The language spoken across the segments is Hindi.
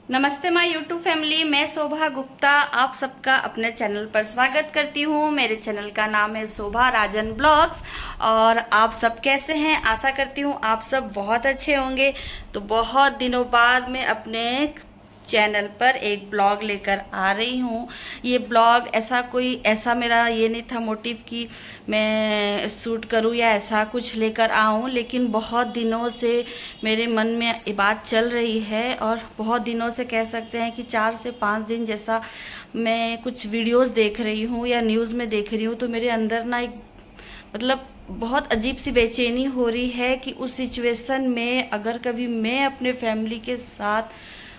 नमस्ते माय यूट्यूब फैमिली, मैं शोभा गुप्ता आप सबका अपने चैनल पर स्वागत करती हूँ। मेरे चैनल का नाम है शोभा राजन ब्लॉग्स। और आप सब कैसे हैं? आशा करती हूँ आप सब बहुत अच्छे होंगे। तो बहुत दिनों बाद मैं अपने चैनल पर एक ब्लॉग लेकर आ रही हूँ। ये ब्लॉग ऐसा मेरा ये नहीं था मोटिव कि मैं शूट करूँ या ऐसा कुछ लेकर आऊँ, लेकिन बहुत दिनों से मेरे मन में ये बात चल रही है और बहुत दिनों से कह सकते हैं कि 4 से 5 दिन जैसा मैं कुछ वीडियोस देख रही हूँ या न्यूज़ में देख रही हूँ, तो मेरे अंदर ना एक बहुत अजीब सी बेचैनी हो रही है कि उस सिचुएशन में अगर कभी मैं अपने फैमिली के साथ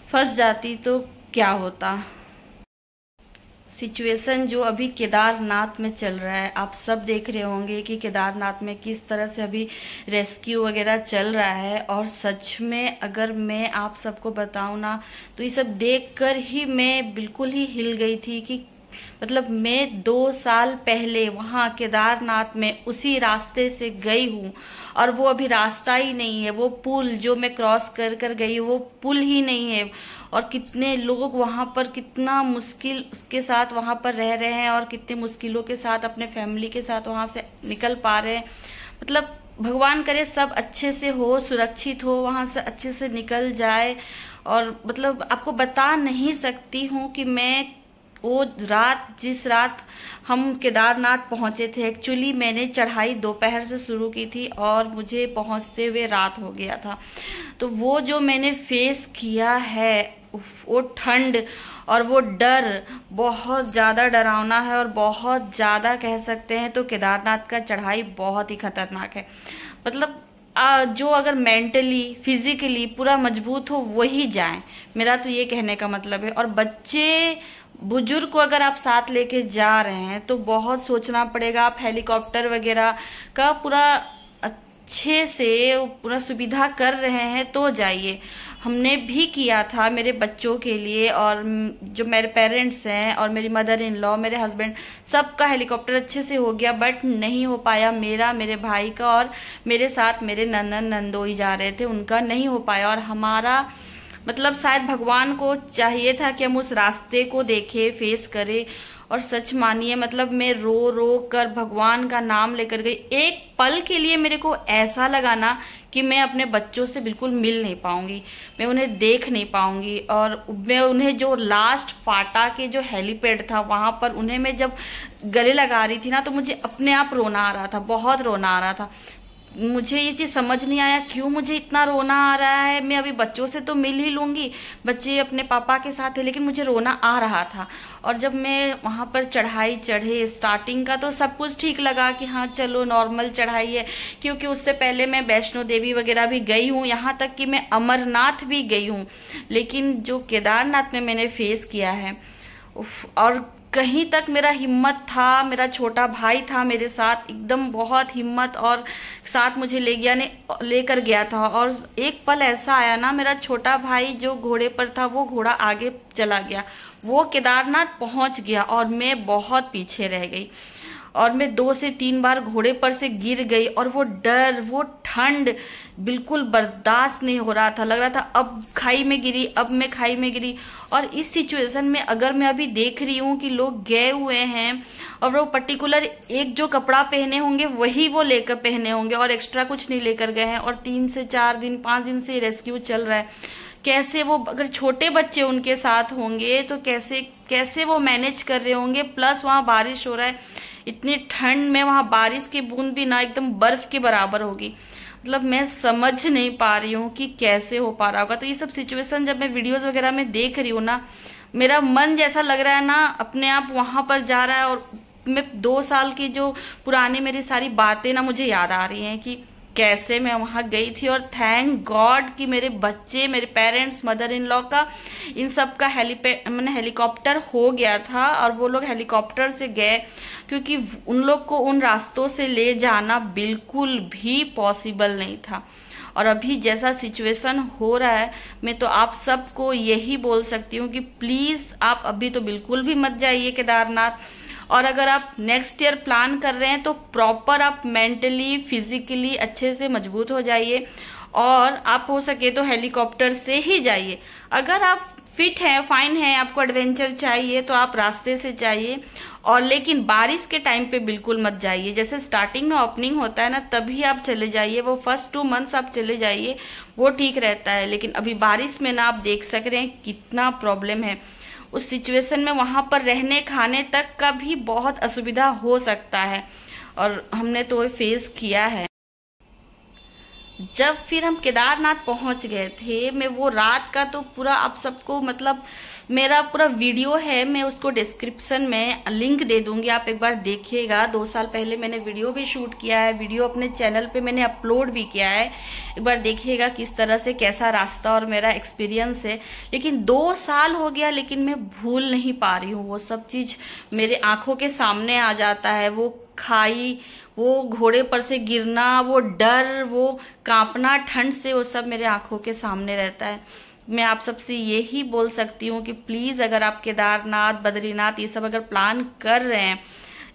फंस जाती तो क्या होता। सिचुएशन जो अभी केदारनाथ में चल रहा है, आप सब देख रहे होंगे कि केदारनाथ में किस तरह से अभी रेस्क्यू वगैरह चल रहा है। और सच में अगर मैं आप सबको बताऊं ना, तो ये सब देखकर ही मैं बिल्कुल ही हिल गई थी कि मैं 2 साल पहले वहां केदारनाथ में उसी रास्ते से गई हूँ और वो अभी रास्ता ही नहीं है। वो पुल जो मैं क्रॉस कर कर गई वो पुल ही नहीं है। और कितने लोग वहां पर कितना मुश्किल उसके साथ वहां पर रह रहे हैं और कितने मुश्किलों के साथ अपने फैमिली के साथ वहां से निकल पा रहे हैं। भगवान करे सब अच्छे से हो, सुरक्षित हो, वहां से अच्छे से निकल जाए। और आपको बता नहीं सकती हूँ कि मैं वो जिस रात हम केदारनाथ पहुंचे थे, एक्चुअली मैंने चढ़ाई दोपहर से शुरू की थी और मुझे पहुंचते हुए रात हो गया था। तो वो जो मैंने फेस किया है, वो ठंड और वो डर बहुत ज़्यादा डरावना है और बहुत ज़्यादा कह सकते हैं तो केदारनाथ का चढ़ाई बहुत ही खतरनाक है। जो अगर मेंटली फिजिकली पूरा मजबूत हो वही जाए, मेरा तो ये कहने का मतलब है। और बच्चे बुजुर्ग को अगर आप साथ लेके जा रहे हैं तो बहुत सोचना पड़ेगा। आप हेलीकॉप्टर वगैरह का पूरा अच्छे से पूरा सुविधा कर रहे हैं तो जाइए। हमने भी किया था मेरे बच्चों के लिए, और जो मेरे पेरेंट्स हैं और मेरी मदर इन लॉ, मेरे हस्बैंड, सबका हेलीकॉप्टर अच्छे से हो गया, बट नहीं हो पाया मेरा, मेरे भाई का, और मेरे साथ मेरे नंदन नंदोई जा रहे थे, उनका नहीं हो पाया। और हमारा शायद भगवान को चाहिए था कि हम उस रास्ते को देखें, फेस करें। और सच मानिए मैं रो रो कर भगवान का नाम लेकर गई। एक पल के लिए मेरे को ऐसा लगा ना कि मैं अपने बच्चों से बिल्कुल मिल नहीं पाऊंगी, मैं उन्हें देख नहीं पाऊंगी। और मैं उन्हें जो लास्ट फाटा के जो हेलीपैड था वहां पर उन्हें मैं जब गले लगा रही थी ना, तो मुझे अपने आप रोना आ रहा था, बहुत रोना आ रहा था। मुझे ये चीज समझ नहीं आया क्यों मुझे इतना रोना आ रहा है। मैं अभी बच्चों से तो मिल ही लूंगी, बच्चे अपने पापा के साथ है, लेकिन मुझे रोना आ रहा था। और जब मैं वहां पर चढ़ाई चढ़े, स्टार्टिंग का तो सब कुछ ठीक लगा कि हाँ चलो नॉर्मल चढ़ाई है, क्योंकि उससे पहले मैं वैष्णो देवी वगैरह भी गई हूँ, यहाँ तक कि मैं अमरनाथ भी गई हूँ। लेकिन जो केदारनाथ में मैंने फेस किया है, और कहीं तक मेरा हिम्मत था, मेरा छोटा भाई था मेरे साथ, एकदम बहुत हिम्मत और साथ मुझे लेकर गया था। और एक पल ऐसा आया ना, मेरा छोटा भाई जो घोड़े पर था वो घोड़ा आगे चला गया, वो केदारनाथ पहुंच गया और मैं बहुत पीछे रह गई। और मैं 2 से 3 बार घोड़े पर से गिर गई और वो डर, वो ठंड बिल्कुल बर्दाश्त नहीं हो रहा था। लग रहा था अब खाई में गिरी, अब मैं खाई में गिरी। और इस सिचुएशन में अगर मैं अभी देख रही हूँ कि लोग गए हुए हैं और वो पर्टिकुलर एक जो कपड़ा पहने होंगे वही वो लेकर पहने होंगे और एक्स्ट्रा कुछ नहीं लेकर गए हैं, और 3 से 4 दिन 5 दिन से रेस्क्यू चल रहा है। कैसे वो, अगर छोटे बच्चे उनके साथ होंगे तो कैसे वो मैनेज कर रहे होंगे। प्लस वहां बारिश हो रहा है, इतनी ठंड में वहां बारिश की बूंद भी ना एकदम बर्फ के बराबर होगी। मैं समझ नहीं पा रही हूँ कि कैसे हो पा रहा होगा। तो ये सब सिचुएशन जब मैं वीडियोस वगैरह में देख रही हूँ ना, मेरा मन जैसा लग रहा है ना अपने आप वहां पर जा रहा है। और मैं 2 साल की जो पुरानी मेरी सारी बातें ना मुझे याद आ रही हैं कि कैसे मैं वहां गई थी। और थैंक गॉड कि मेरे बच्चे, मेरे पेरेंट्स, मदर इन लॉ का, इन सब का हेलीकॉप्टर हो गया था और वो लोग हेलीकॉप्टर से गए, क्योंकि उन लोग को उन रास्तों से ले जाना बिल्कुल भी पॉसिबल नहीं था। और अभी जैसा सिचुएशन हो रहा है, मैं तो आप सबको यही बोल सकती हूँ कि प्लीज आप अभी तो बिल्कुल भी मत जाइए केदारनाथ। और अगर आप नेक्स्ट ईयर प्लान कर रहे हैं तो प्रॉपर आप मेंटली फिजिकली अच्छे से मजबूत हो जाइए, और आप हो सके तो हेलीकॉप्टर से ही जाइए। अगर आप फिट है, फाइन है, आपको एडवेंचर चाहिए तो आप रास्ते से जाइए, और लेकिन बारिश के टाइम पे बिल्कुल मत जाइए। जैसे स्टार्टिंग में ओपनिंग होता है ना, तभी आप चले जाइए, वो फर्स्ट 2 मंथ्स आप चले जाइए, वो ठीक रहता है। लेकिन अभी बारिश में ना आप देख सक रहे हैं कितना प्रॉब्लम है। उस सिचुएशन में वहाँ पर रहने खाने तक का भी बहुत असुविधा हो सकता है, और हमने तो वो फेस किया है। जब फिर हम केदारनाथ पहुंच गए थे, मैं वो रात का तो पूरा आप सबको मतलब मेरा पूरा वीडियो है, मैं उसको डिस्क्रिप्शन में लिंक दे दूंगी, आप एक बार देखिएगा। 2 साल पहले मैंने वीडियो भी शूट किया है, वीडियो अपने चैनल पे मैंने अपलोड भी किया है, एक बार देखिएगा किस तरह से कैसा रास्ता और मेरा एक्सपीरियंस है। लेकिन 2 साल हो गया, लेकिन मैं भूल नहीं पा रही हूँ। वो सब चीज़ मेरे आंखों के सामने आ जाता है। वो खाई, वो घोड़े पर से गिरना, वो डर, वो कांपना ठंड से, वो सब मेरे आंखों के सामने रहता है। मैं आप सबसे यही बोल सकती हूँ कि प्लीज़ अगर आप केदारनाथ, बद्रीनाथ ये सब अगर प्लान कर रहे हैं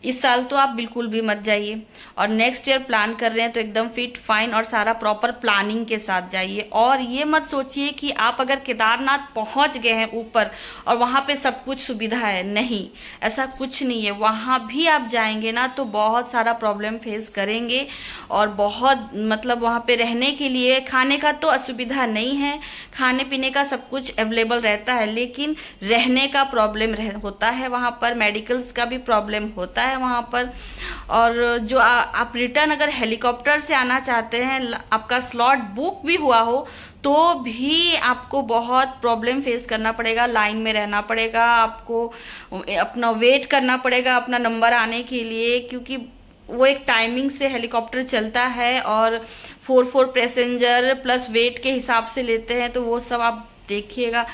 इस साल, तो आप बिल्कुल भी मत जाइए। और नेक्स्ट ईयर प्लान कर रहे हैं तो एकदम फिट फाइन और सारा प्रॉपर प्लानिंग के साथ जाइए। और ये मत सोचिए कि आप अगर केदारनाथ पहुंच गए हैं ऊपर और वहां पे सब कुछ सुविधा है, नहीं, ऐसा कुछ नहीं है। वहां भी आप जाएंगे ना तो बहुत सारा प्रॉब्लम फेस करेंगे, और बहुत मतलब वहां पे रहने के लिए खाने का तो असुविधा नहीं है, खाने पीने का सब कुछ अवेलेबल रहता है, लेकिन रहने का प्रॉब्लम होता है वहां पर, मेडिकल्स का भी प्रॉब्लम होता है वहां पर। और जो आप रिटर्न अगर हेलीकॉप्टर से आना चाहते हैं, आपका स्लॉट बुक भी हुआ हो, तो भी आपको बहुत प्रॉब्लम फेस करना पड़ेगा, लाइन में रहना पड़ेगा, आपको अपना वेट करना पड़ेगा अपना नंबर आने के लिए, क्योंकि वो एक टाइमिंग से हेलीकॉप्टर चलता है और 4 पैसेंजर प्लस वेट के हिसाब से लेते हैं, तो वो सब आप देखिएगा।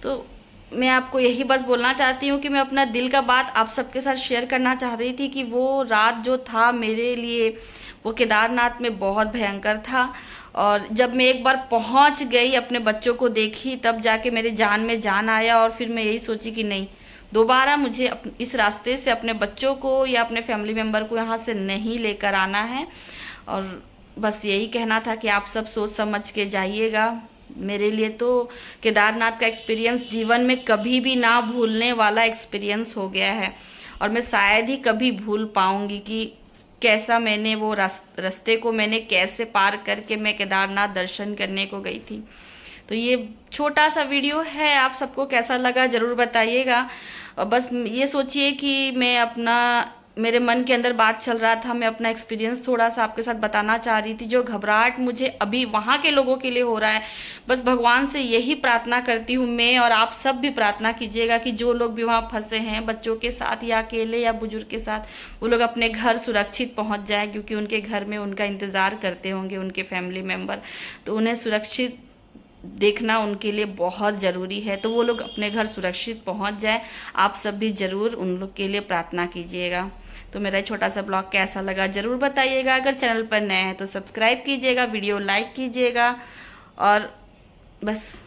तो मैं आपको यही बस बोलना चाहती हूँ कि मैं अपना दिल का बात आप सबके साथ शेयर करना चाह रही थी कि वो रात जो था मेरे लिए वो केदारनाथ में बहुत भयंकर था। और जब मैं एक बार पहुँच गई, अपने बच्चों को देखी, तब जाके मेरे जान में जान आया। और फिर मैं यही सोची कि नहीं, दोबारा मुझे इस रास्ते से अपने बच्चों को या अपने फैमिली मेम्बर को यहाँ से नहीं लेकर आना है। और बस यही कहना था कि आप सब सोच समझ के जाइएगा। मेरे लिए तो केदारनाथ का एक्सपीरियंस जीवन में कभी भी ना भूलने वाला एक्सपीरियंस हो गया है, और मैं शायद ही कभी भूल पाऊंगी कि कैसा मैंने वो रास्ते को मैंने कैसे पार करके मैं केदारनाथ दर्शन करने को गई थी। तो ये छोटा सा वीडियो है, आप सबको कैसा लगा जरूर बताइएगा। और बस ये सोचिए कि मैं अपना, मेरे मन के अंदर बात चल रहा था, मैं अपना एक्सपीरियंस थोड़ा सा आपके साथ बताना चाह रही थी। जो घबराहट मुझे अभी वहाँ के लोगों के लिए हो रहा है, बस भगवान से यही प्रार्थना करती हूँ मैं, और आप सब भी प्रार्थना कीजिएगा कि जो लोग भी वहाँ फंसे हैं बच्चों के साथ या अकेले या बुजुर्ग के साथ, वो लोग अपने घर सुरक्षित पहुँच जाए, क्योंकि उनके घर में उनका इंतज़ार करते होंगे उनके फैमिली मेम्बर, तो उन्हें सुरक्षित देखना उनके लिए बहुत ज़रूरी है। तो वो लोग अपने घर सुरक्षित पहुंच जाए, आप सब भी ज़रूर उन लोग के लिए प्रार्थना कीजिएगा। तो मेरा छोटा सा ब्लॉग कैसा लगा ज़रूर बताइएगा। अगर चैनल पर नए हैं तो सब्सक्राइब कीजिएगा, वीडियो लाइक कीजिएगा, और बस